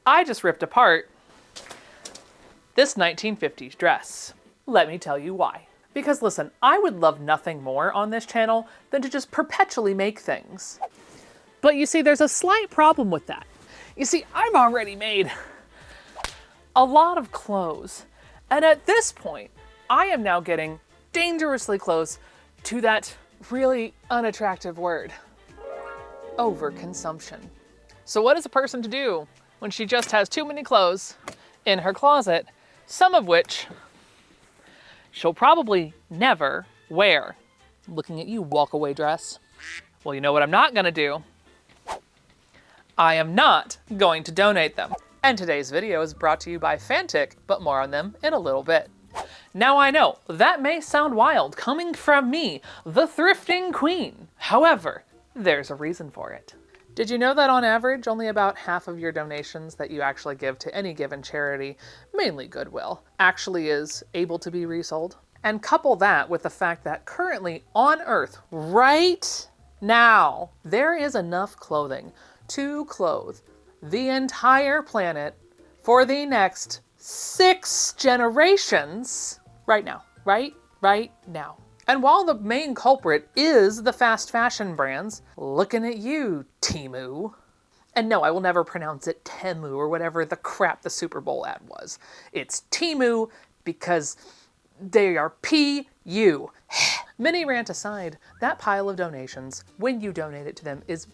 I just ripped apart this 1950s dress. Let me tell you why. Because listen, I would love nothing more on this channel than to just perpetually make things. But you see, there's a slight problem with that. You see, I've already made a lot of clothes. And at this point, I am now getting dangerously close to that really unattractive word, overconsumption. So what is a person to do when she just has too many clothes in her closet, some of which she'll probably never wear? Looking at you, walk-away dress. Well, you know what I'm not gonna do? I am not going to donate them. And today's video is brought to you by Fanttik, but more on them in a little bit. Now I know, that may sound wild coming from me, the thrifting queen. However, there's a reason for it. Did you know that on average, only about half of your donations that you actually give to any given charity, mainly Goodwill, actually is able to be resold? And couple that with the fact that currently on Earth, right now, there is enough clothing to clothe the entire planet for the next 6 generations right now, right now. And while the main culprit is the fast fashion brands, looking at you, Temu. And no, I will never pronounce it Temu or whatever the crap the Super Bowl ad was. It's Temu because they are P-U. Mini rant aside, that pile of donations, when you donate it to them, is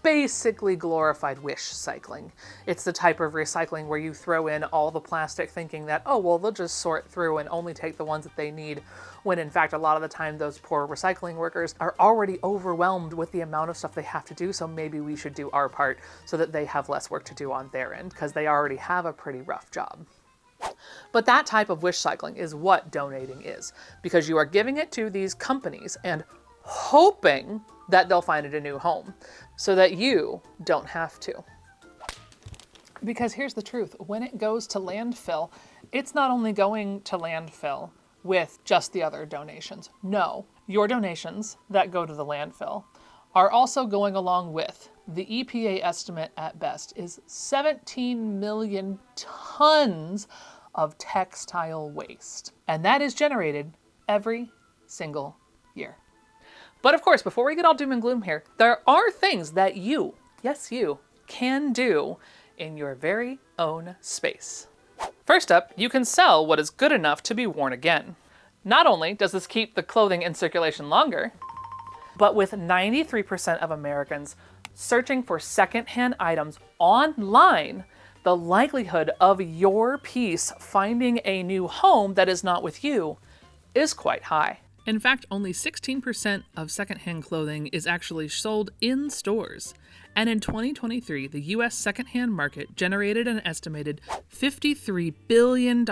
basically glorified wish cycling. It's the type of recycling where you throw in all the plastic thinking that, oh, well, they'll just sort through and only take the ones that they need, when in fact, a lot of the time, those poor recycling workers are already overwhelmed with the amount of stuff they have to do, so maybe we should do our part so that they have less work to do on their end, because they already have a pretty rough job. But that type of wish cycling is what donating is, because you are giving it to these companies and hoping that they'll find it a new home so that you don't have to. Because here's the truth, when it goes to landfill, it's not only going to landfill with just the other donations. No, your donations that go to the landfill are also going along with the EPA estimate at best is 17 million tons of textile waste. And that is generated every single year. But of course, before we get all doom and gloom here, there are things that you, yes you, can do in your very own space. First up, you can sell what is good enough to be worn again. Not only does this keep the clothing in circulation longer, but with 93% of Americans searching for secondhand items online, the likelihood of your piece finding a new home that is not with you is quite high. In fact, only 16% of secondhand clothing is actually sold in stores. And in 2023, the US secondhand market generated an estimated $53 billion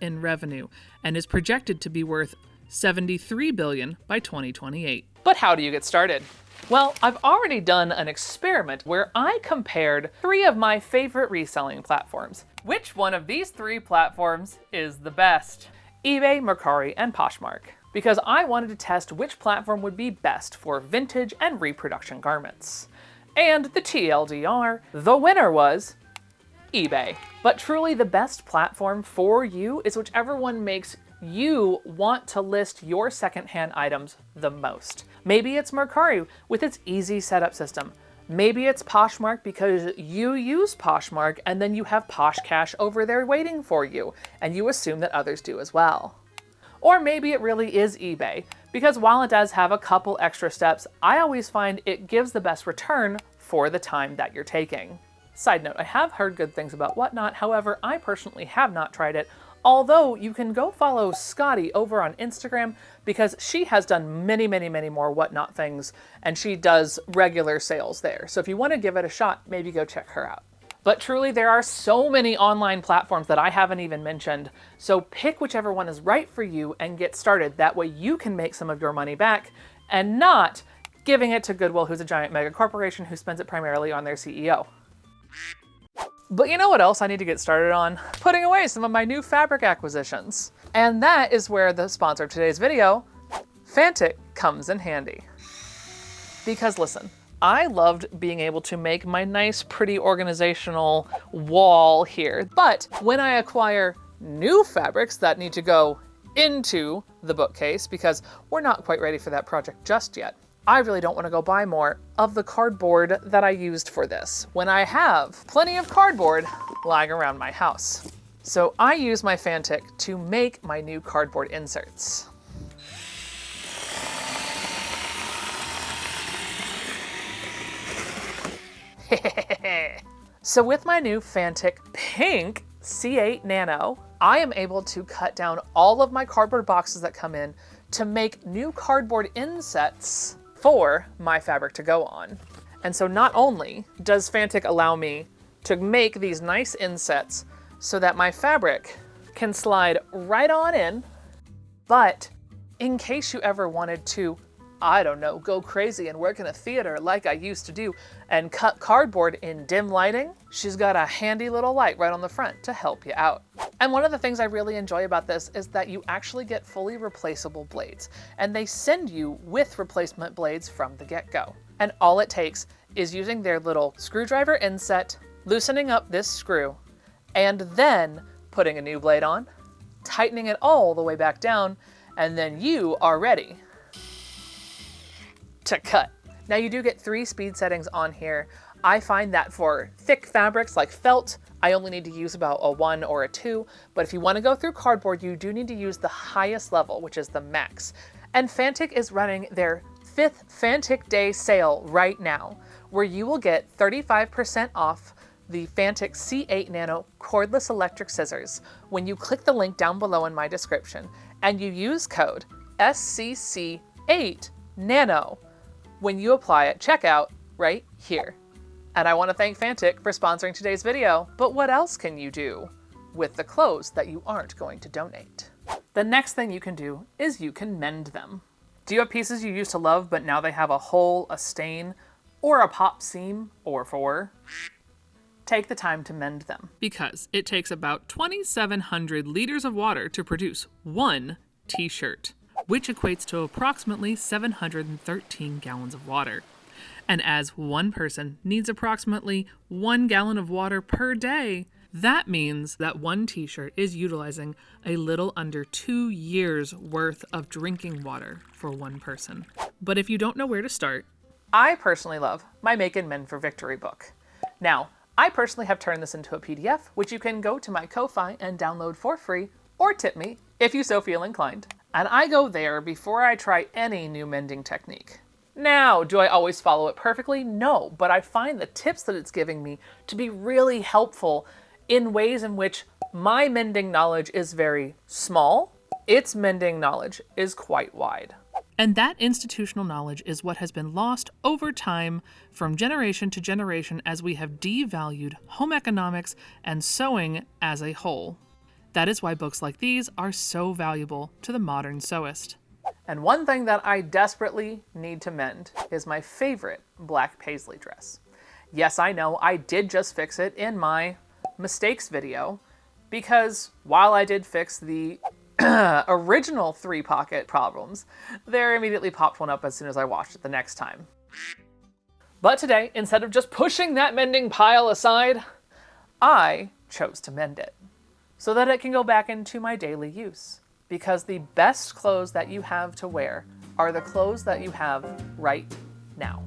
in revenue and is projected to be worth $73 billion by 2028. But how do you get started? Well, I've already done an experiment where I compared 3 of my favorite reselling platforms. Which one of these 3 platforms is the best? eBay, Mercari, and Poshmark. Because I wanted to test which platform would be best for vintage and reproduction garments. And the TLDR, the winner was eBay. But truly the best platform for you is whichever one makes you want to list your secondhand items the most. Maybe it's Mercari with its easy setup system. Maybe it's Poshmark because you use Poshmark and then you have Posh Cash over there waiting for you, and you assume that others do as well. Or maybe it really is eBay, because while it does have a couple extra steps, I always find it gives the best return for the time that you're taking. Side note, I have heard good things about Whatnot, however, I personally have not tried it, although you can go follow Scotty over on Instagram because she has done many more Whatnot things, and she does regular sales there. So if you want to give it a shot, maybe go check her out. But truly, there are so many online platforms that I haven't even mentioned, so pick whichever one is right for you and get started. That way you can make some of your money back and not giving it to Goodwill, who's a giant mega corporation who spends it primarily on their CEO. But you know what else I need to get started on? Putting away some of my new fabric acquisitions. And that is where the sponsor of today's video, Fanttik, comes in handy. Because listen, I loved being able to make my nice, pretty organizational wall here. But when I acquire new fabrics that need to go into the bookcase, because we're not quite ready for that project just yet, I really don't want to go buy more of the cardboard that I used for this when I have plenty of cardboard lying around my house. So I use my Fanttik to make my new cardboard inserts. So with my new Fanttik Pink C8 Nano, I am able to cut down all of my cardboard boxes that come in to make new cardboard insets for my fabric to go on. And so not only does Fanttik allow me to make these nice insets so that my fabric can slide right on in, but in case you ever wanted to, I don't know, go crazy and work in a theater like I used to do and cut cardboard in dim lighting, she's got a handy little light right on the front to help you out. And one of the things I really enjoy about this is that you actually get fully replaceable blades, and they send you with replacement blades from the get-go. And all it takes is using their little screwdriver inset, loosening up this screw, and then putting a new blade on, tightening it all the way back down, and then you are ready to cut. Now you do get 3 speed settings on here. I find that for thick fabrics like felt, I only need to use about a 1 or a 2, but if you want to go through cardboard, you do need to use the highest level, which is the max. And Fanttik is running their 5th FanttikDay sale right now, where you will get 35% off the Fanttik C8 Nano cordless electric scissors when you click the link down below in my description and you use code SCC8NANO when you apply at checkout right here. And I want to thank Fanttik for sponsoring today's video, but what else can you do with the clothes that you aren't going to donate? The next thing you can do is you can mend them. Do you have pieces you used to love, but now they have a hole, a stain, or a pop seam, or 4? Take the time to mend them. Because it takes about 2,700 liters of water to produce one t-shirt, which equates to approximately 713 gallons of water. And as one person needs approximately 1 gallon of water per day, that means that one t-shirt is utilizing a little under 2 years worth of drinking water for one person. But if you don't know where to start, I personally love my Make and Mend for Victory book. Now, I personally have turned this into a PDF, which you can go to my Ko-Fi and download for free, or tip me if you so feel inclined. And I go there before I try any new mending technique. Now, do I always follow it perfectly? No, but I find the tips that it's giving me to be really helpful in ways in which my mending knowledge is very small. Its mending knowledge is quite wide. And that institutional knowledge is what has been lost over time from generation to generation as we have devalued home economics and sewing as a whole. That is why books like these are so valuable to the modern sewist. And one thing that I desperately need to mend is my favorite black paisley dress. Yes, I know, I did just fix it in my mistakes video, because while I did fix the original 3-pocket problems, there immediately popped one up as soon as I washed it the next time. But today, instead of just pushing that mending pile aside, I chose to mend it so that it can go back into my daily use. Because the best clothes that you have to wear are the clothes that you have right now.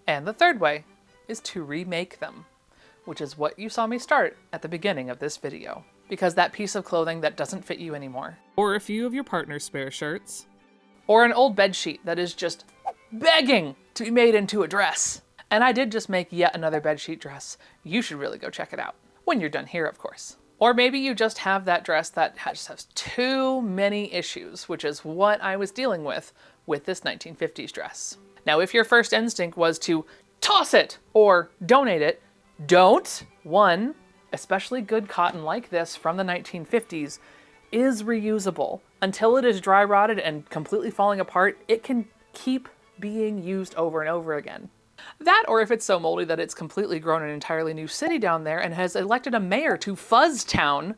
And the third way is to remake them, which is what you saw me start at the beginning of this video. Because that piece of clothing that doesn't fit you anymore, or a few of your partner's spare shirts, or an old bed sheet that is just begging to be made into a dress, And I did just make yet another bedsheet dress. You should really go check it out. When you're done here, of course. Or maybe you just have that dress that just has too many issues, which is what I was dealing with this 1950s dress. Now, if your first instinct was to toss it or donate it, don't. One, especially good cotton like this from the 1950s is reusable. Until it is dry rotted and completely falling apart, it can keep being used over and over again. That, or if it's so moldy that it's completely grown an entirely new city down there and has elected a mayor to Fuzztown,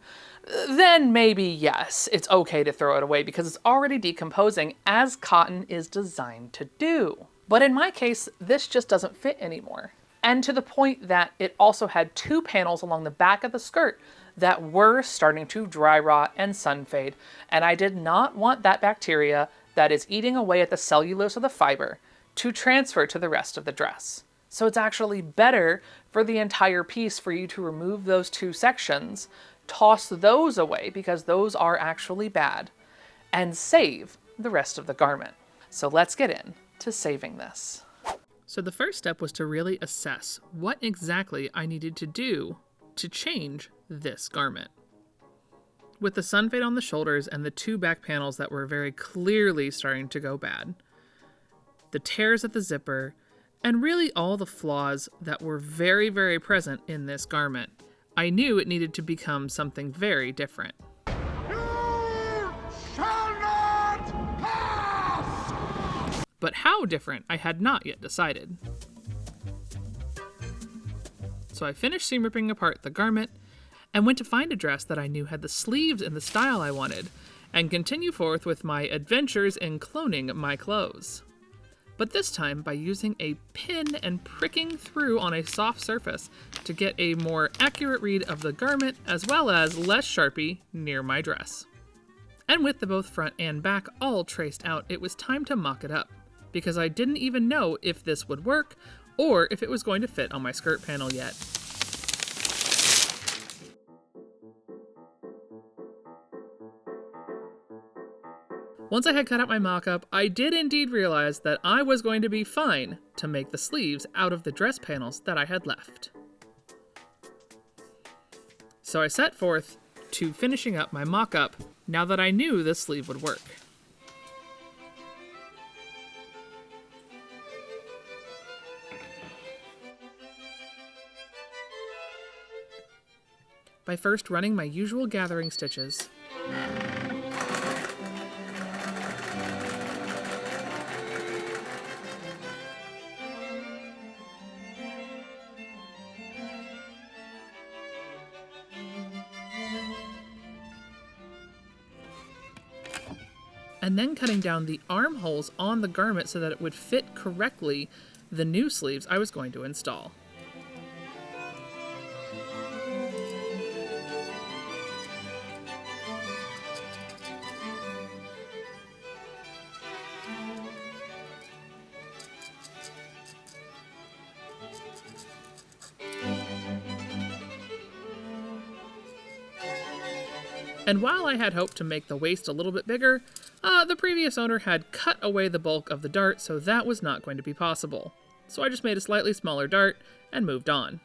then maybe yes, it's okay to throw it away because it's already decomposing as cotton is designed to do. But in my case, this just doesn't fit anymore. And to the point that it also had 2 panels along the back of the skirt that were starting to dry rot and sun fade, and I did not want that bacteria that is eating away at the cellulose of the fiber to transfer to the rest of the dress. So it's actually better for the entire piece for you to remove those 2 sections, toss those away because those are actually bad, and save the rest of the garment. So let's get in to saving this. So the first step was to really assess what exactly I needed to do to change this garment. With the sun fade on the shoulders and the 2 back panels that were very clearly starting to go bad, the tears at the zipper, and really all the flaws that were very, very present in this garment, I knew it needed to become something very different. You shall not pass! But how different, I had not yet decided. So I finished seam ripping apart the garment and went to find a dress that I knew had the sleeves in the style I wanted, and continue forth with my adventures in cloning my clothes. But this time by using a pin and pricking through on a soft surface to get a more accurate read of the garment as well as less Sharpie near my dress. And with the both front and back all traced out, it was time to mock it up, because I didn't even know if this would work or if it was going to fit on my skirt panel yet. Once I had cut out my mock-up, I did indeed realize that I was going to be fine to make the sleeves out of the dress panels that I had left. So I set forth to finishing up my mock-up now that I knew this sleeve would work. By first running my usual gathering stitches, and then cutting down the armholes on the garment so that it would fit correctly the new sleeves I was going to install. And while I had hoped to make the waist a little bit bigger, the previous owner had cut away the bulk of the dart, so that was not going to be possible. So I just made a slightly smaller dart and moved on.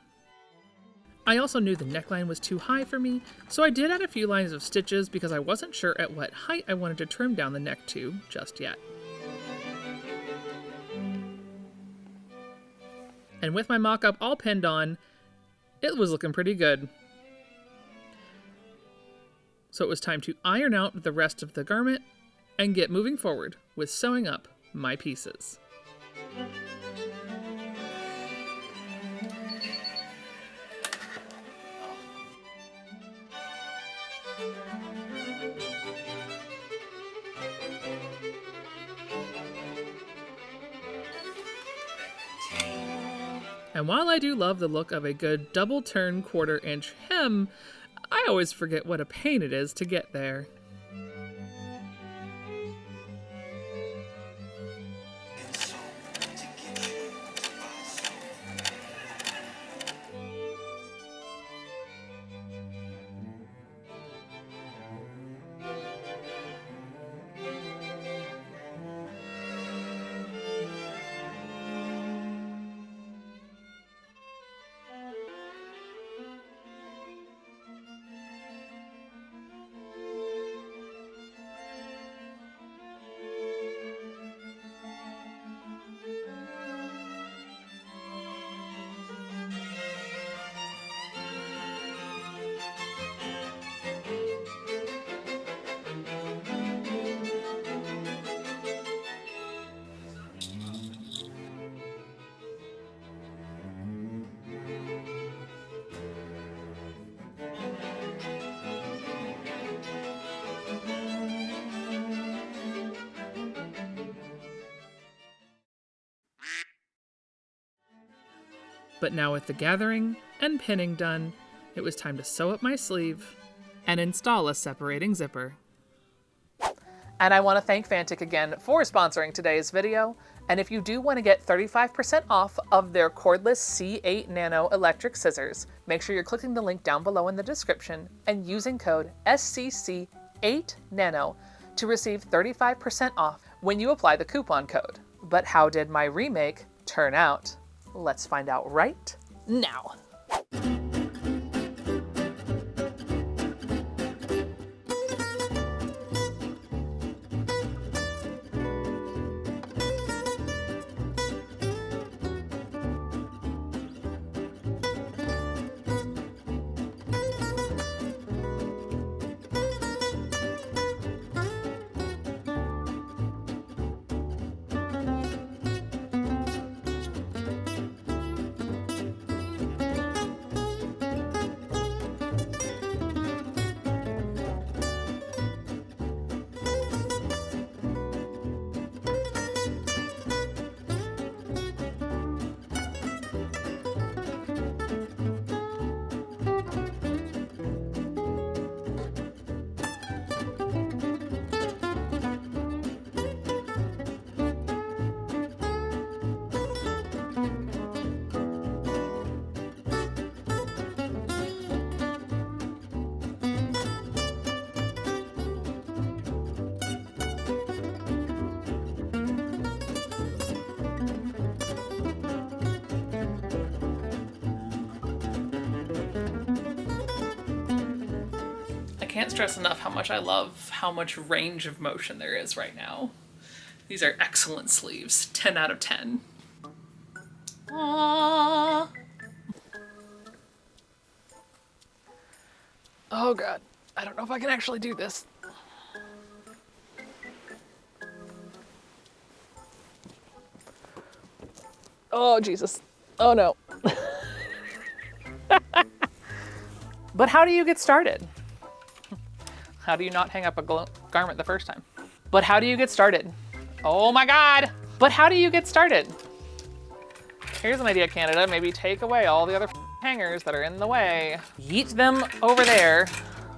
I also knew the neckline was too high for me, so I did add a few lines of stitches because I wasn't sure at what height I wanted to trim down the neck to just yet. And with my mock-up all pinned on, it was looking pretty good. So it was time to iron out the rest of the garment and get moving forward with sewing up my pieces. And while I do love the look of a good double turn 1/4 inch hem, I always forget what a pain it is to get there. But now with the gathering and pinning done, it was time to sew up my sleeve and install a separating zipper. And I want to thank Fanttik again for sponsoring today's video. And if you do want to get 35% off of their cordless C8 Nano electric scissors, make sure you're clicking the link down below in the description and using code SCC8Nano to receive 35% off when you apply the coupon code. But how did my remake turn out? Let's find out right now. I can't stress enough how much I love how much range of motion there is right now. These are excellent sleeves, 10 out of 10. Aww. Oh God, I don't know if I can actually do this. Oh Jesus, oh no. But how do you get started? How do you not hang up a garment the first time? But how do you get started? Oh my God! But how do you get started? Here's an idea, Canada. Maybe take away all the other hangers that are in the way. Yeet them over there.